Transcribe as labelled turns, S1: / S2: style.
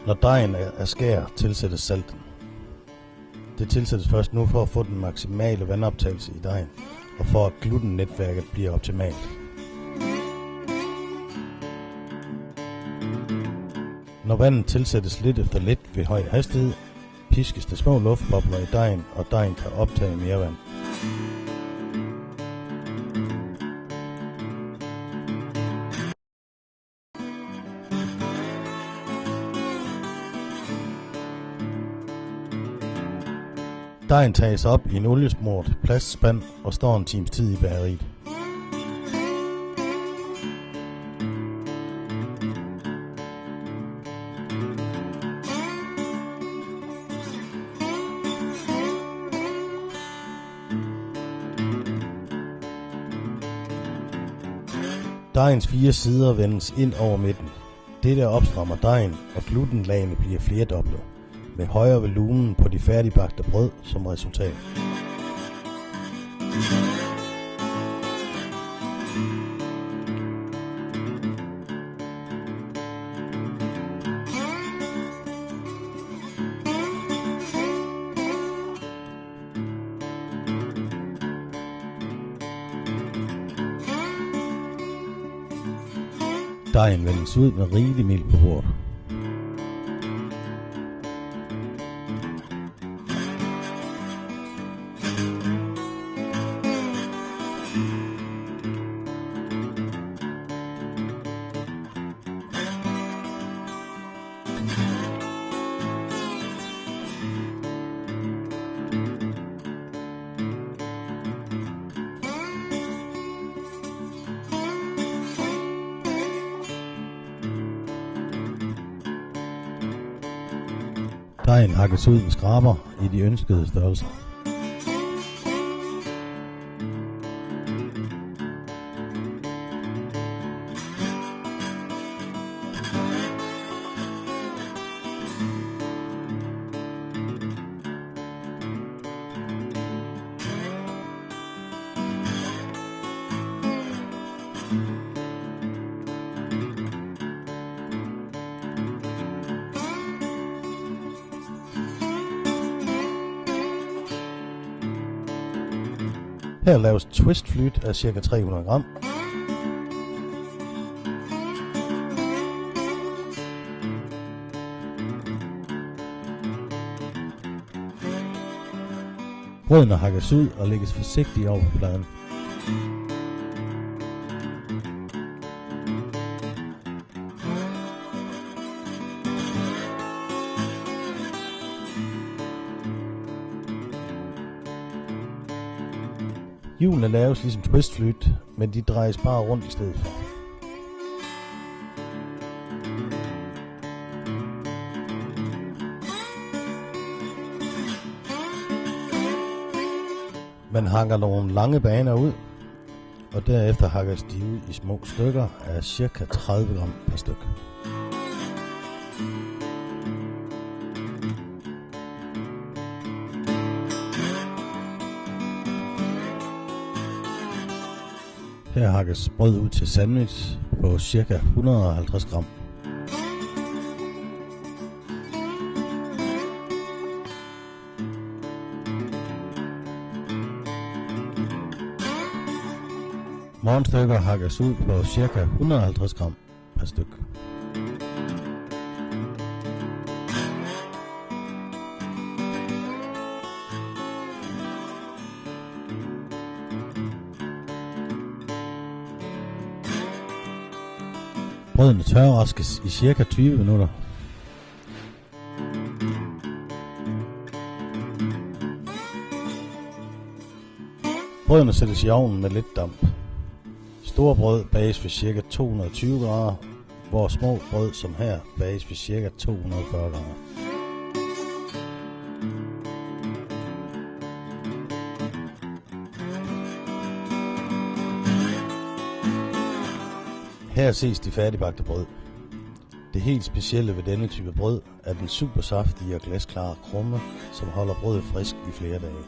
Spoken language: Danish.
S1: Når dejen er skær, tilsættes salten. Det tilsættes først nu for at få den maksimale vandoptagelse i dejen, og for at glutennetværket bliver optimalt. Når vandet tilsættes lidt efter lidt ved høj hastighed, piskes der små luftbobler i dejen, og dejen kan optage mere vand. Dejen tages op i en oliesmurt plastspand og står en times tid i bageriet. Dejens 4 sider vendes ind over midten. Dette opstrammer dejen, og glutenlagene bliver flerdoblet, med højere volumen på de færdigbagte brød som resultat. Dejen vendes ud med rigelig mel på bordet. Dejen hakkes ud med skraber i de ønskede størrelser. Her laves twistflyt af ca. 300 gram. Brødene hakkes ud og lægges forsigtigt over på pladen. Hjulene laves ligesom twistflyt, men de drejes bare rundt i stedet for. Man hakker nogle lange baner ud, og derefter hakkes de ud i små stykker af ca. 30 gram per styk. Her hakkes brød ud til sandwich på ca. 150 gram. Morgenstykker hakkes ud på ca. 150 gram per styk. Brødene tørraskes i ca. 20 minutter. Brødene sættes i ovnen med lidt damp. Store brød bages ved ca. 220 grader, hvor små brød som her bages ved ca. 240 grader. Her ses de færdigbagte brød. Det helt specielle ved denne type brød er den super saftige og glasklare krumme, som holder brødet frisk i flere dage.